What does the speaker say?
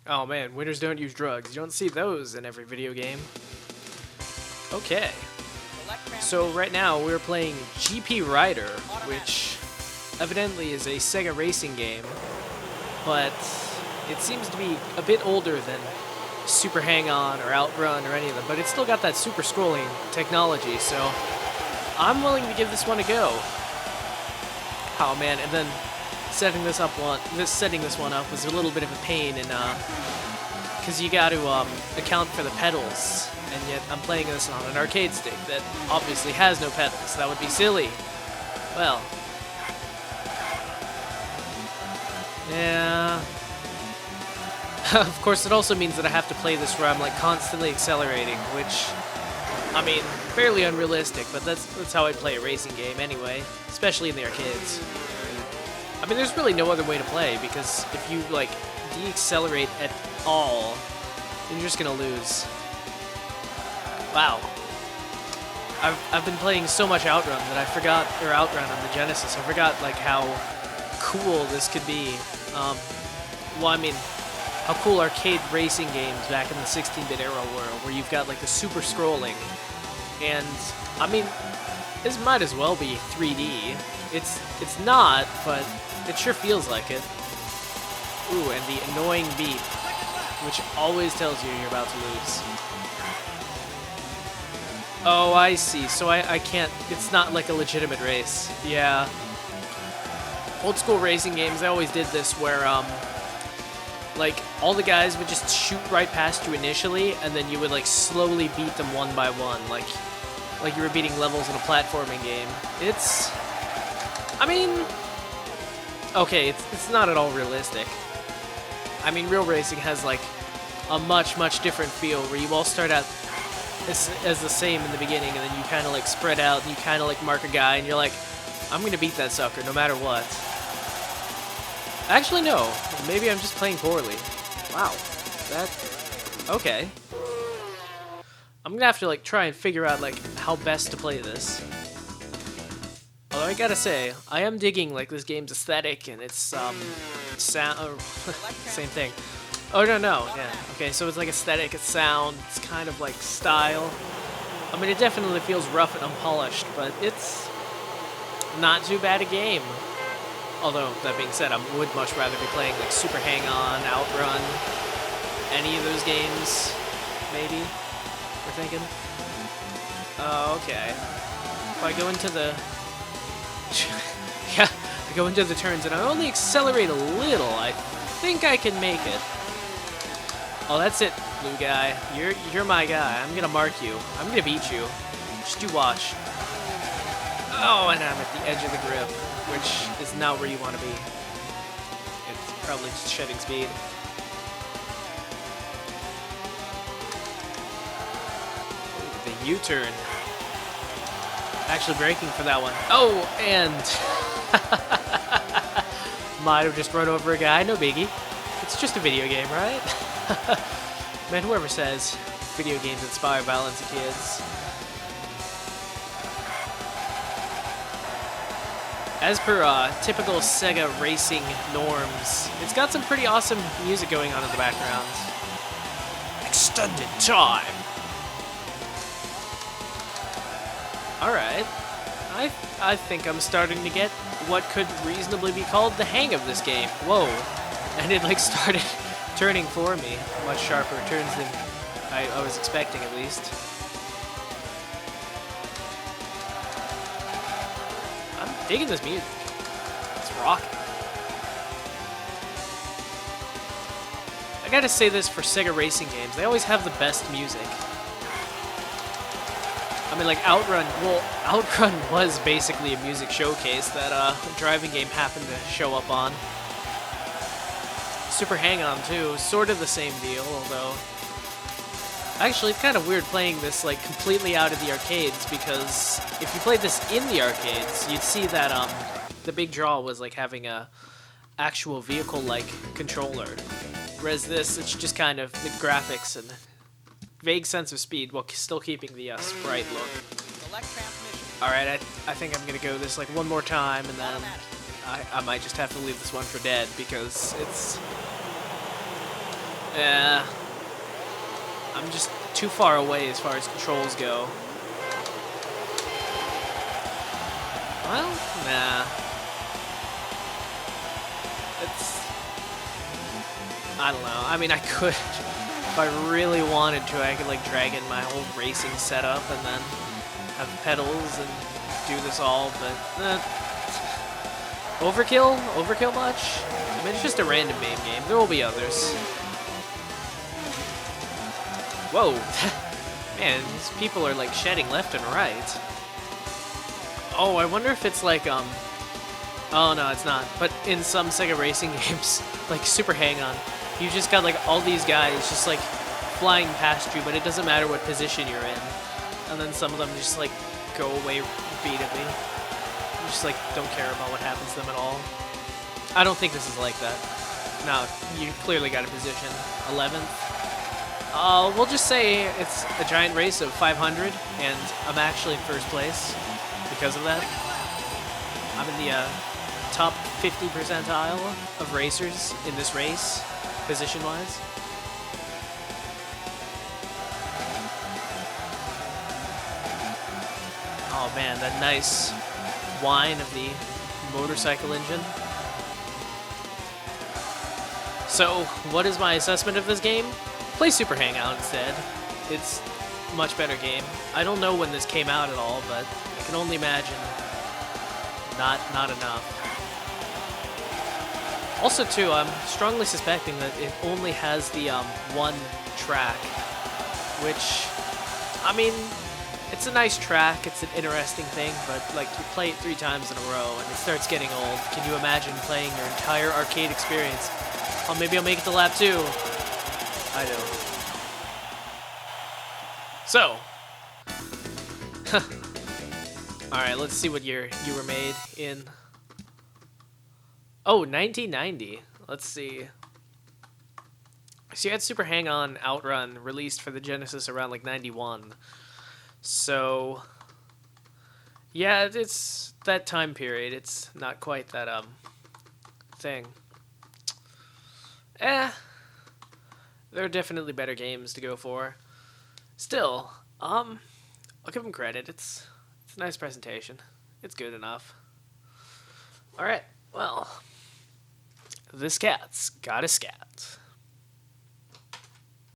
Oh man, winners don't use drugs. You don't see those in every video game. Okay. So right now we're playing GP Rider, which evidently is a Sega racing game, but it seems to be a bit older than Super Hang-On or Outrun or any of them, but it's still got that super scrolling technology, so I'm willing to give this one a go. Oh man, and then setting this one up was a little bit of a pain, and because you got to account for the pedals, and yet I'm playing this on an arcade stick that obviously has no pedals. That would be silly. Well, yeah. Of course, it also means that I have to play this where I'm like constantly accelerating, which, I mean, fairly unrealistic, but that's how I play a racing game anyway, especially in the arcades. I mean, there's really no other way to play, because if you like deaccelerate at all, then you're just gonna lose. Wow. I've been playing so much Outrun that I forgot, or Outrun on the Genesis, I forgot like how cool this could be. Well, I mean, how cool arcade racing games back in the 16-bit era were, where you've got like the super scrolling. And, I mean, this might as well be 3D. It's not, but it sure feels like it. Ooh, and the annoying beep, which always tells you you're about to lose. Oh, I see. So I can't, it's not like a legitimate race. Yeah. Old school racing games, they always did this where, like, all the guys would just shoot right past you initially, and then you would, like, slowly beat them one by one, like you were beating levels in a platforming game. It's, I mean, okay, it's not at all realistic. I mean, real racing has, like, a much, much different feel, where you all start out as the same in the beginning, and then you kind of, like, spread out, and you kind of, like, mark a guy, and you're like, I'm gonna beat that sucker no matter what. Actually, no. Maybe I'm just playing poorly. Wow. Okay. I'm gonna have to, like, try and figure out, like, how best to play this. Although I gotta say, I am digging, like, this game's aesthetic and its, sound... same thing. Oh, no, yeah. Okay, so it's, like, aesthetic, it's sound, it's kind of, like, style. I mean, it definitely feels rough and unpolished, but it's not too bad a game. Although, that being said, I would much rather be playing, like, Super Hang-On, Outrun, any of those games, maybe, we're thinking. Oh, okay. If I go into the... yeah, I go into the turns and I only accelerate a little, I think I can make it. Oh, that's it, blue guy. You're my guy. I'm gonna mark you. I'm gonna beat you. Just you watch. Oh, and I'm at the edge of the grip, which is not where you want to be. It's probably just shedding speed. Ooh, the U-turn. Actually braking for that one. Oh, and might have just run over a guy. No biggie. It's just a video game, right? Man, whoever says video games inspire violence in kids. As per typical Sega racing norms, it's got some pretty awesome music going on in the background. Extended time! Alright. I think I'm starting to get what could reasonably be called the hang of this game. Whoa. And it like started turning for me. Much sharper turns than I was expecting at least. I'm digging this music. It's rocking. I gotta say this for Sega racing games. They always have the best music. I mean, like Outrun, well, Outrun was basically a music showcase that a driving game happened to show up on. Super Hang-On too, sort of the same deal, although... Actually, it's kind of weird playing this like completely out of the arcades, because if you played this in the arcades, you'd see that the big draw was like having a actual vehicle-like controller. Whereas this, it's just kind of the graphics and vague sense of speed while still keeping the sprite look. Alright, I think I'm gonna go this like one more time, and then I might just have to leave this one for dead, because Yeah, I'm just too far away as far as controls go. Well, nah. It's... I don't know. I mean, I could... If I really wanted to, I could, like, drag in my whole racing setup and then have pedals and do this all, but... Overkill? Overkill much? I mean, it's just a random MAME game. There will be others. Whoa! Man, these people are, like, shedding left and right. Oh, I wonder if it's like, Oh, no, it's not. But in some Sega racing games, like Super Hang-On, you just got, like, all these guys just, like, flying past you, but it doesn't matter what position you're in. And then some of them just, like, go away repeatedly. You just, like, don't care about what happens to them at all. I don't think this is like that. No, you clearly got a position. 11th. We'll just say it's a giant race of 500, and I'm actually in first place because of that. I'm in the top 50 percentile of racers in this race, position-wise. Oh man, that nice whine of the motorcycle engine. So, what is my assessment of this game? Play Super Hangout instead. It's a much better game. I don't know when this came out at all, but I can only imagine not enough. Also, too, I'm strongly suspecting that it only has the one track, which, I mean, it's a nice track, it's an interesting thing, but like you play it 3 times in a row and it starts getting old. Can you imagine playing your entire arcade experience? Oh, maybe I'll make it to lap 2. I do. So, alright, let's see what year you were made in. Oh, 1990. Let's see. So you had Super Hang-On Outrun released for the Genesis around like 91. So, yeah, it's that time period. It's not quite that thing. There are definitely better games to go for. Still, I'll give them credit. It's a nice presentation. It's good enough. All right, well, this cat's got a scat.